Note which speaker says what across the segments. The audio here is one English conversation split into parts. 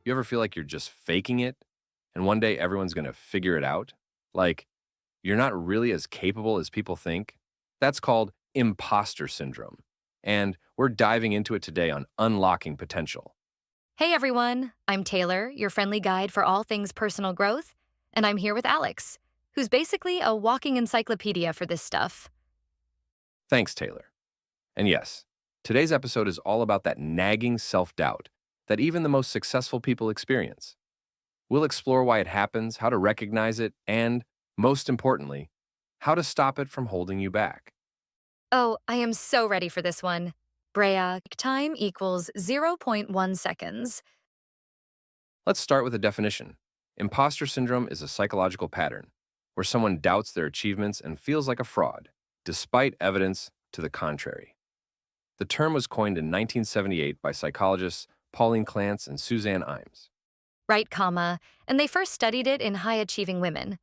Speaker 1: You ever feel like you're just faking it and one day everyone's going to figure it out? Like you're not really as capable as people think? That's called imposter syndrome. And we're diving into it today on unlocking potential.
Speaker 2: Hey everyone, I'm Taylor, your friendly guide for all things personal growth, and I'm here with Alex, who's basically a walking encyclopedia for this stuff.
Speaker 1: Thanks, Taylor. And yes, today's episode is all about that nagging self doubt that even the most successful people experience. We'll explore why it happens, how to recognize it, and, most importantly, how to stop it from holding you back.
Speaker 2: Oh, I am so ready for this one. Brea, time equals zero point 0.1 seconds.
Speaker 1: Let's start with a definition. Imposter syndrome is a psychological pattern where someone doubts their achievements and feels like a fraud, despite evidence to the contrary. The term was coined in 1978 by psychologists Pauline Clance and Suzanne Imes.
Speaker 2: Right, comma, and they first studied it in high-achieving women.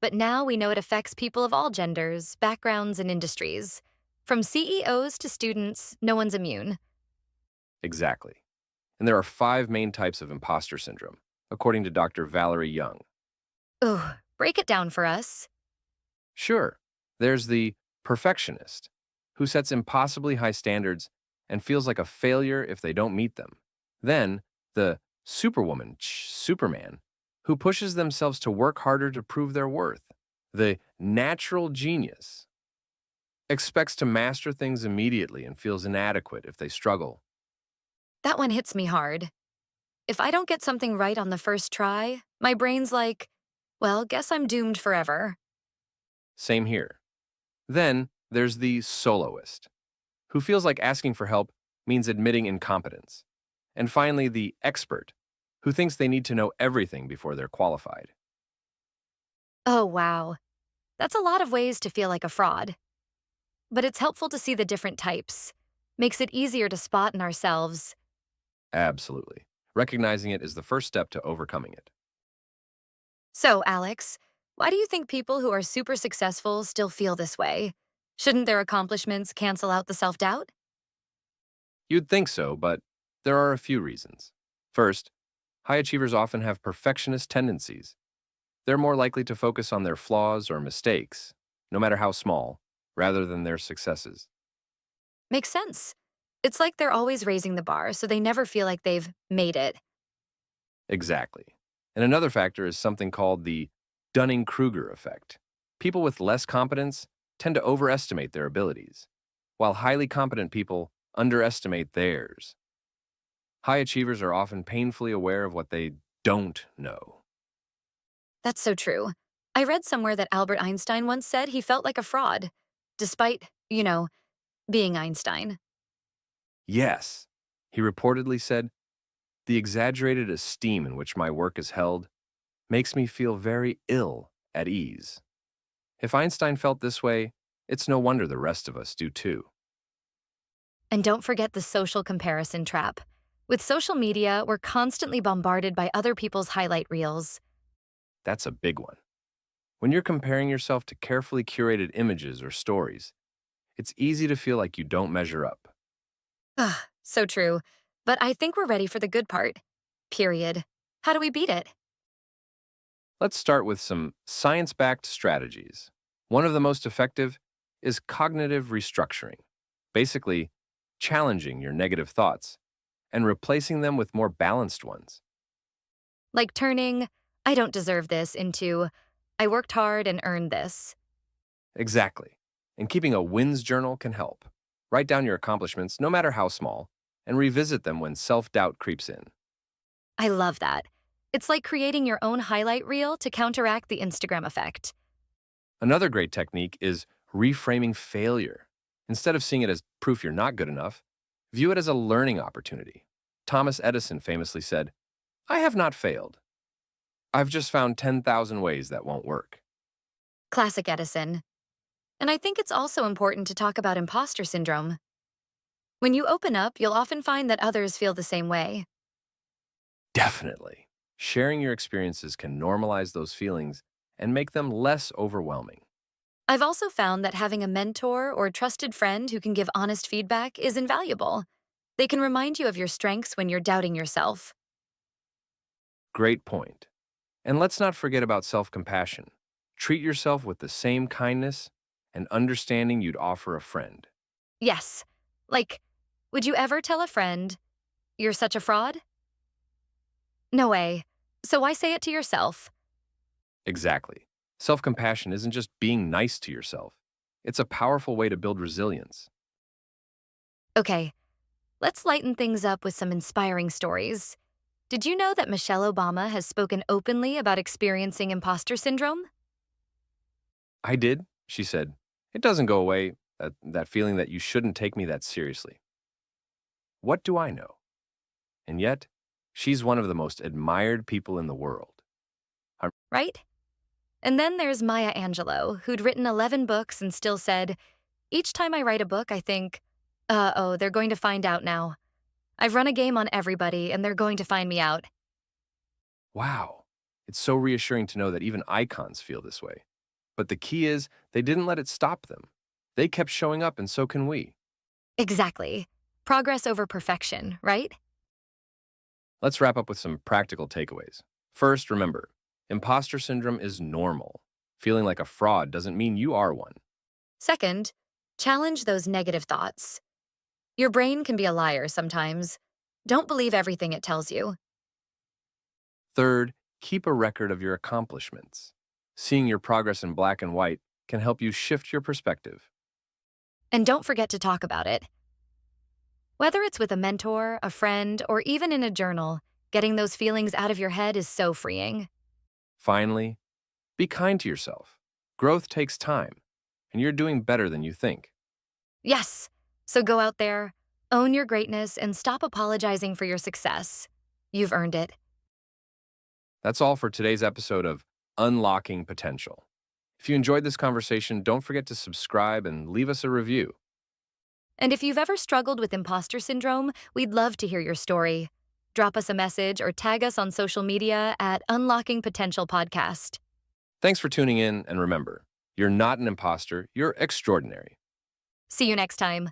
Speaker 2: But now we know it affects people of all genders, backgrounds, and industries. From CEOs to students, no one's immune.
Speaker 1: Exactly. And there are five main types of imposter syndrome, according to Dr. Valerie Young.
Speaker 2: Ooh, break it down for us.
Speaker 1: Sure, there's the perfectionist, who sets impossibly high standards and feels like a failure if they don't meet them. Then, the superwoman, Superman, who pushes themselves to work harder to prove their worth. The natural genius expects to master things immediately and feels inadequate if they struggle.
Speaker 2: That one hits me hard. If I don't get something right on the first try, my brain's like, well, guess I'm doomed forever.
Speaker 1: Same here. Then, there's the soloist, who feels like asking for help means admitting incompetence. And finally, the expert, who thinks they need to know everything before they're qualified.
Speaker 2: Oh, wow. That's a lot of ways to feel like a fraud. But it's helpful to see the different types. Makes it easier to spot in ourselves.
Speaker 1: Absolutely. Recognizing it is the first step to overcoming it.
Speaker 2: So, Alex, why do you think people who are super successful still feel this way? Shouldn't their accomplishments cancel out the self-doubt?
Speaker 1: You'd think so, but there are a few reasons. First, high achievers often have perfectionist tendencies. They're more likely to focus on their flaws or mistakes, no matter how small, rather than their successes.
Speaker 2: Makes sense. It's like they're always raising the bar, so they never feel like they've made it.
Speaker 1: Exactly. And another factor is something called the Dunning-Kruger effect. People with less competence tend to overestimate their abilities, while highly competent people underestimate theirs. High achievers are often painfully aware of what they don't know.
Speaker 2: That's so true. I read somewhere that Albert Einstein once said he felt like a fraud, despite, being Einstein.
Speaker 1: Yes, he reportedly said, the exaggerated esteem in which my work is held makes me feel very ill at ease. If Einstein felt this way, it's no wonder the rest of us do too.
Speaker 2: And don't forget the social comparison trap. With social media, we're constantly bombarded by other people's highlight reels.
Speaker 1: That's a big one. When you're comparing yourself to carefully curated images or stories, it's easy to feel like you don't measure up.
Speaker 2: Ugh, so true. But I think we're ready for the good part. Period. How do we beat it?
Speaker 1: Let's start with some science backed strategies. One of the most effective is cognitive restructuring, basically, challenging your negative thoughts and replacing them with more balanced ones.
Speaker 2: Like turning, I don't deserve this into, I worked hard and earned this.
Speaker 1: Exactly. And keeping a wins journal can help. Write down your accomplishments, no matter how small, and revisit them when self doubt creeps in.
Speaker 2: I love that. It's like creating your own highlight reel to counteract the Instagram effect.
Speaker 1: Another great technique is reframing failure. Instead of seeing it as proof you're not good enough, view it as a learning opportunity. Thomas Edison famously said, I have not failed. I've just found 10,000 ways that won't work.
Speaker 2: Classic Edison. And I think it's also important to talk about imposter syndrome. When you open up, you'll often find that others feel the same way.
Speaker 1: Definitely. Sharing your experiences can normalize those feelings and make them less overwhelming.
Speaker 2: I've also found that having a mentor or trusted friend who can give honest feedback is invaluable. They can remind you of your strengths when you're doubting yourself.
Speaker 1: Great point. And let's not forget about self-compassion. Treat yourself with the same kindness and understanding you'd offer a friend.
Speaker 2: Yes. Like, would you ever tell a friend, you're such a fraud? No way. So why say it to yourself?
Speaker 1: Exactly. Self-compassion isn't just being nice to yourself. It's a powerful way to build resilience.
Speaker 2: Okay, let's lighten things up with some inspiring stories. Did you know that Michelle Obama has spoken openly about experiencing imposter syndrome?
Speaker 1: I did, she said. It doesn't go away, that feeling that you shouldn't take me that seriously. What do I know? And yet, she's one of the most admired people in the world. I'm-
Speaker 2: Right? And then there's Maya Angelou, who'd written 11 books and still said, each time I write a book, I think, oh, they're going to find out now. I've run a game on everybody, and they're going to find me out.
Speaker 1: Wow, it's so reassuring to know that even icons feel this way. But the key is, they didn't let it stop them. They kept showing up, and so can we.
Speaker 2: Exactly. Progress over perfection, right?
Speaker 1: Let's wrap up with some practical takeaways. First, remember, imposter syndrome is normal. Feeling like a fraud doesn't mean you are one.
Speaker 2: Second, challenge those negative thoughts. Your brain can be a liar sometimes. Don't believe everything it tells you.
Speaker 1: Third, keep a record of your accomplishments. Seeing your progress in black and white can help you shift your perspective.
Speaker 2: And don't forget to talk about it. Whether it's with a mentor, a friend, or even in a journal, getting those feelings out of your head is so freeing.
Speaker 1: Finally, be kind to yourself. Growth takes time, and you're doing better than you think.
Speaker 2: Yes! So go out there, own your greatness, and stop apologizing for your success. You've earned it.
Speaker 1: That's all for today's episode of Unlocking Potential. If you enjoyed this conversation, don't forget to subscribe and leave us a review.
Speaker 2: And if you've ever struggled with imposter syndrome, we'd love to hear your story. Drop us a message or tag us on social media at Unlocking Potential Podcast.
Speaker 1: Thanks for tuning in, and remember, you're not an imposter, you're extraordinary.
Speaker 2: See you next time.